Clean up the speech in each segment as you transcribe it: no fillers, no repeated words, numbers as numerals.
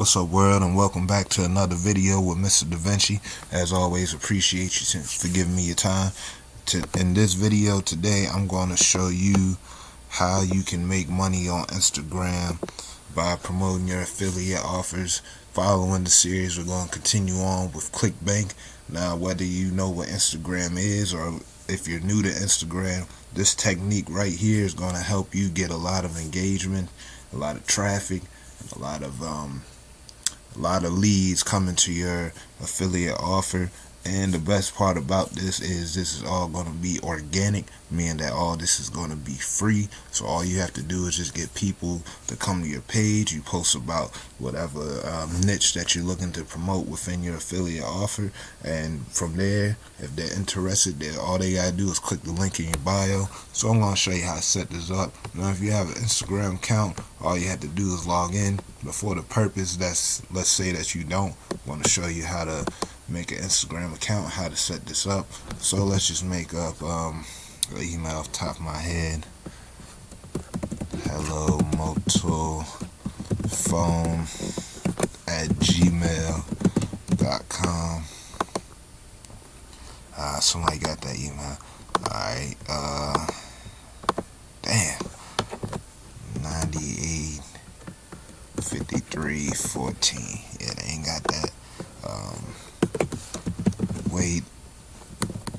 What's up, world, and welcome back to another video with Mr. Da Vinci. As always, appreciate you for giving me your time. In this video today, I'm going to show you how you can make money on Instagram by promoting your affiliate offers. Following the series, we're going to continue on with Clickbank. Now, whether you know what Instagram is or if you're new to Instagram, this technique right here is going to help you get a lot of engagement, a lot of traffic, a lot of leads coming to your affiliate offer. And the best part about this is all going to be organic, meaning that all this is going to be free. So all you have to do is just get people to come to your page. You post about whatever niche that you're looking to promote within your affiliate offer, and from there, if they're interested, all they gotta do is click the link in your bio. So I'm going to show you how to set this up. Now, if you have an Instagram account, all you have to do is log in. But for the purpose, let's say that you don't, I want to show you how to make an Instagram account, how to set this up. So let's just make up an email off the top of my head. Hello moto phone at gmail.com. Somebody got that email. Alright, damn, 98 53 14. Yeah, they ain't got that.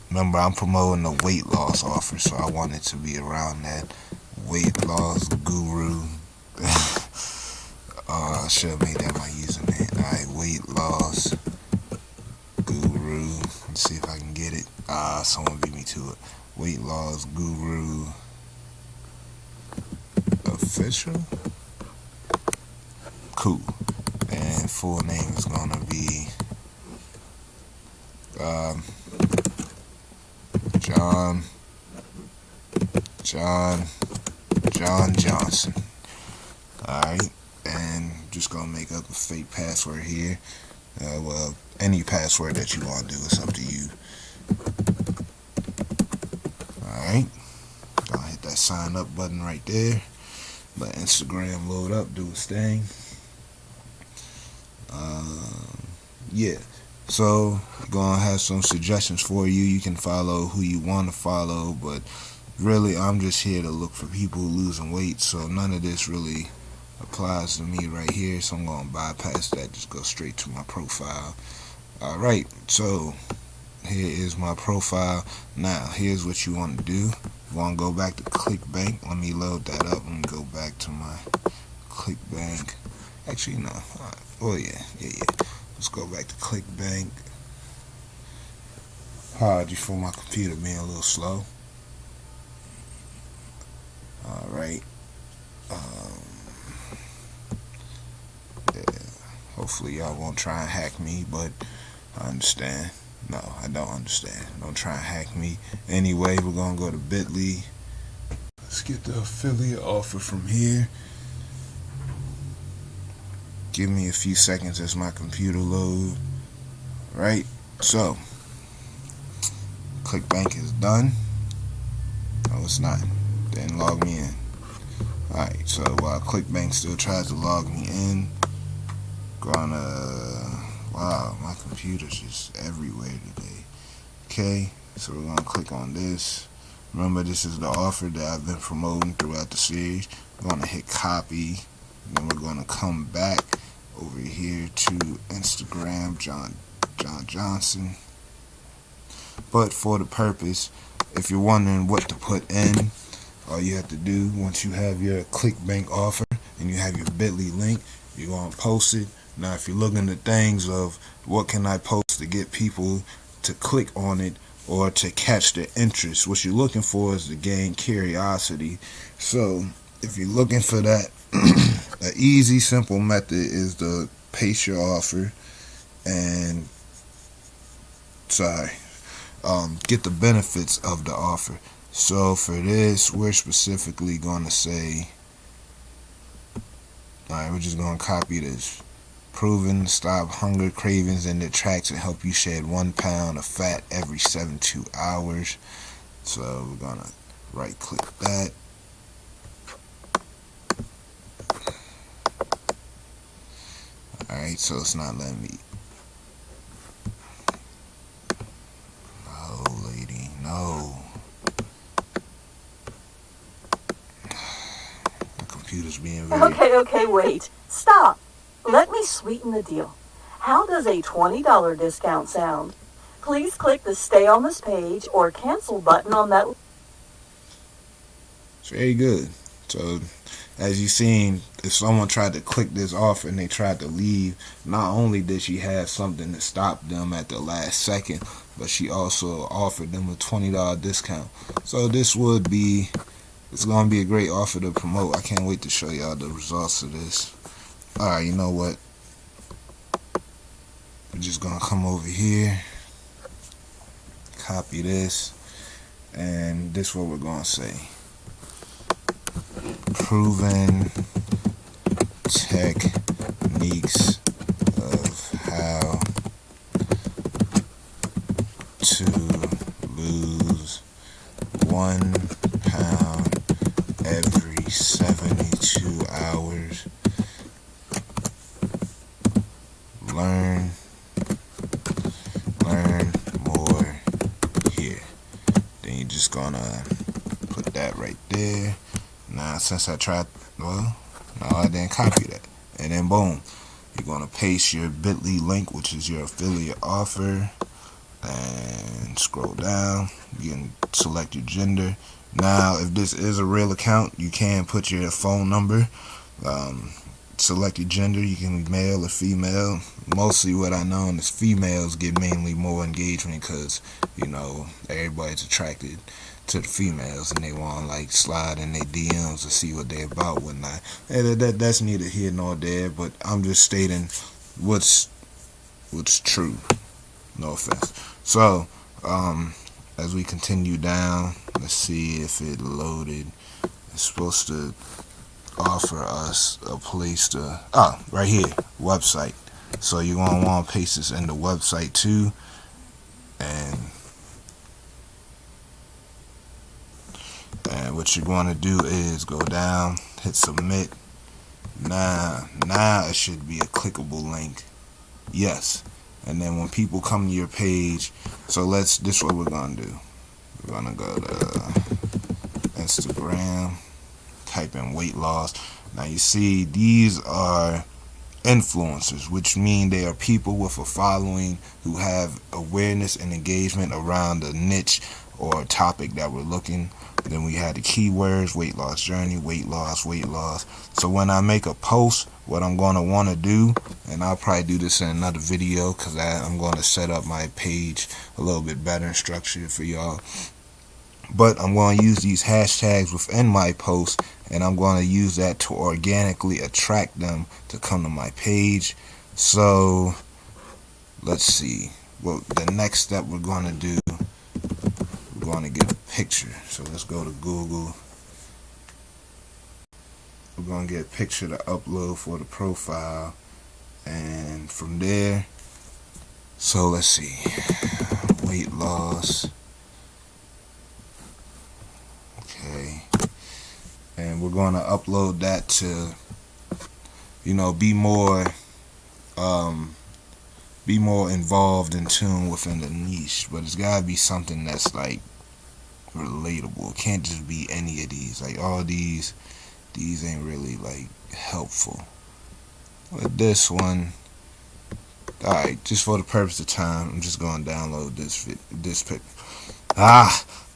Remember, I'm promoting a weight loss offer, so I want it to be around that weight loss guru. I should have made that my username. Alright, weight loss guru. Let's see if I can get it. Someone beat me to it. Weight loss guru official. Cool. And full name is gonna be John Johnson. Alright, and just gonna make up a fake password here. Well, any password that you want to do, it's up to you. Alright, gonna hit that sign up button right there. Let Instagram load up, do its thing. Yeah, so gonna have some suggestions for you. You can follow who you want to follow, but really I'm just here to look for people losing weight, so none of this really applies to me right here, so I'm gonna bypass that, just go straight to my profile. Alright, so here is my profile. Now here's what you want to do. You want to go back to Clickbank. Let me load that up and go back to my Clickbank. Actually, no. Oh yeah. Let's go back to Clickbank. Apologies for my computer being a little slow. Alright. Yeah. Hopefully y'all won't try and hack me, but I understand. No, I don't understand. Don't try and hack me. Anyway, we're going to go to bit.ly. Let's get the affiliate offer from here. Give me a few seconds as my computer load. Right, so Clickbank is done. No, it's not. Didn't log me in. Alright, so while Clickbank still tries to log me in, wow, my computer's just everywhere today. Okay, so we're gonna click on this. Remember, this is the offer that I've been promoting throughout the series. We're gonna hit copy, and then we're gonna come back over here to Instagram, John Johnson. But for the purpose, if you're wondering what to put in, all you have to do, once you have your Clickbank offer and you have your bit.ly link, you're gonna post it. Now, if you're looking at things of what can I post to get people to click on it or to catch their interest, what you're looking for is to gain curiosity. So if you're looking for that, an easy, simple method is to paste your offer and get the benefits of the offer. So for this, we're specifically going to say, alright, we're just going to copy this. Proven to stop hunger, cravings, and their tracks and help you shed 1 pound of fat every 72 hours. So we're going to right click that. Alright, so it's not letting me. No, lady, no. The computer's being very... Okay, wait. Stop. Let me sweeten the deal. How does a $20 discount sound? Please click the Stay on this page or Cancel button on that. It's very good. So, as you've seen, if someone tried to click this offer and they tried to leave, not only did she have something to stop them at the last second, but she also offered them a $20 discount. So this would be, it's going to be a great offer to promote. I can't wait to show y'all the results of this. Alright, you know what? We're just going to come over here, copy this, and this is what we're going to say. Proven techniques of how to lose 1 pound every 72 hours. Learn more here. Then you're just gonna put that right there. Now, since I tried, well, no, I didn't copy that. And then boom, you're gonna paste your bit.ly link, which is your affiliate offer, and scroll down. You can select your gender. Now, if this is a real account, you can put your phone number. Select your gender. You can be male or female. Mostly what I know is females get mainly more engagement because, you know, everybody's attracted to the females and they want to like slide in their DMs to see what they're about, whatnot. And that's neither here nor there, but I'm just stating what's true. No offense. So, as we continue down, let's see if it loaded. It's supposed to offer us a place to, right here, website. So you're going to want to paste this in the website too. And what you're going to do is go down, hit submit. Now it should be a clickable link. Yes. And then when people come to your page, so this is what we're going to do. We're going to go to Instagram, type in weight loss. Now you see these are influencers, which mean they are people with a following who have awareness and engagement around the niche or topic that we're looking. Then we had the keywords, weight loss journey, weight loss. So when I make a post, what I'm going to want to do, and I'll probably do this in another video because I'm going to set up my page a little bit better and structured for y'all. But I'm going to use these hashtags within my post, and I'm going to use that to organically attract them to come to my page. So let's see. Well, the next step we're going to do, we're going to get a picture. So let's go to Google. We're going to get a picture to upload for the profile, and from there, so let's see, weight loss. Okay, and we're going to upload that to, you know, be more involved in tune within the niche. But it's got to be something that's like relatable. It can't just be any of these. Like all these ain't really like helpful. With this one, alright, just for the purpose of time, I'm just going to download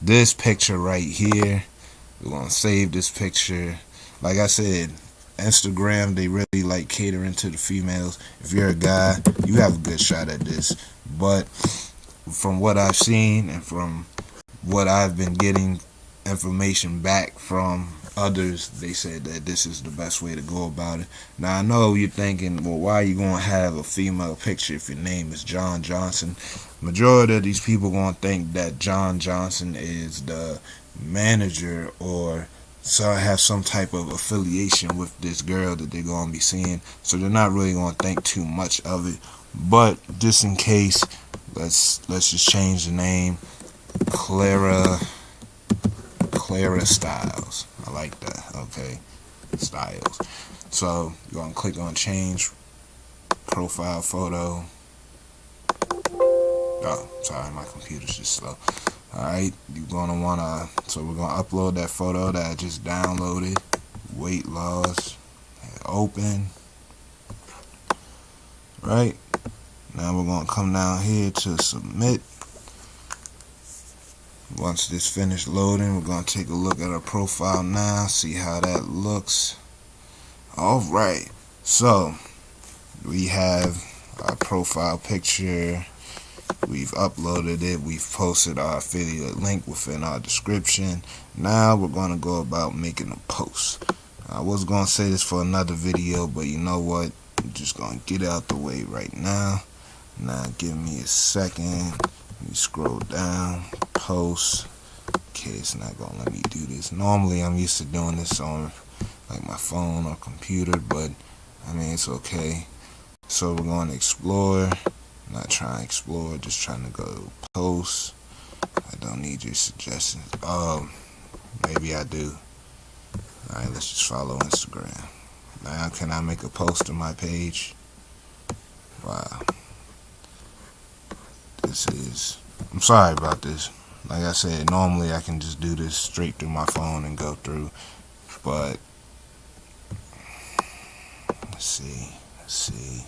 this picture right here. We're going to save this picture. Like I said, Instagram, they really like catering to the females. If you're a guy, you have a good shot at this. But from what I've seen and from what I've been getting information back from others, they said that this is the best way to go about it. Now I know you're thinking, well, why are you going to have a female picture if your name is John Johnson? Majority of these people going to think that John Johnson is the manager or so have some type of affiliation with this girl that they're going to be seeing, so they're not really going to think too much of it. But just in case, let's just change the name. Clara Styles. I like that. Okay, Styles. So you're gonna click on change profile photo. Oh, sorry, my computer's just slow. Alright, you're gonna wanna, so we're gonna upload that photo that I just downloaded. Weight loss. Open. Right. Now we're gonna come down here to submit. Once this finished loading, we're gonna take a look at our profile now, see how that looks. Alright, so we have our profile picture. We've uploaded it. We've posted our affiliate link within our description. Now we're going to go about making a post. I was going to say this for another video, but you know what? I'm just going to get out the way right now. Now give me a second. Let me scroll down. Post. Okay, it's not going to let me do this. Normally I'm used to doing this on like my phone or computer, but I mean it's okay. So we're going to explore. Not trying to explore, just trying to go post. I don't need your suggestions. Maybe I do. Alright, let's just follow Instagram. Now can I make a post on my page? Wow. I'm sorry about this. Like I said, normally I can just do this straight through my phone and go through. But let's see. It's me.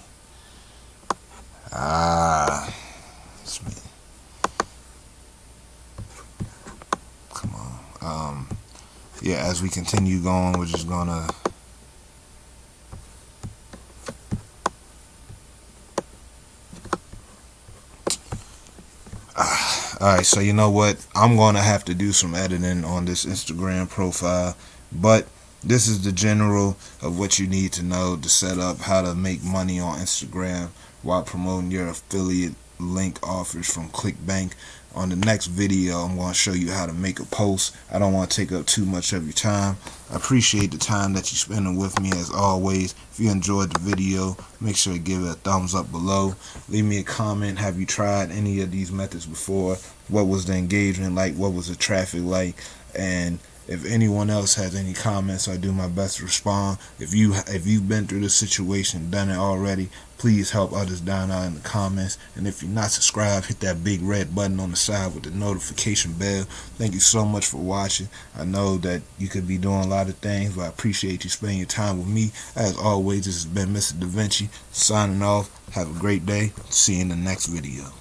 Come on. Yeah, as we continue going, we're just gonna alright, so you know what? I'm gonna have to do some editing on this Instagram profile, but this is the general of what you need to know to set up how to make money on Instagram while promoting your affiliate link offers from Clickbank. On the next video, I'm going to show you how to make a post. I don't want to take up too much of your time. I appreciate the time that you're spending with me as always. If you enjoyed the video, make sure to give it a thumbs up below. Leave me a comment. Have you tried any of these methods before? What was the engagement like? What was the traffic like? And if anyone else has any comments, I do my best to respond. If you've been through this situation, done it already, please help others down out in the comments. And if you're not subscribed, hit that big red button on the side with the notification bell. Thank you so much for watching. I know that you could be doing a lot of things, but I appreciate you spending your time with me. As always, this has been Mr. Da Vinci signing off. Have a great day. See you in the next video.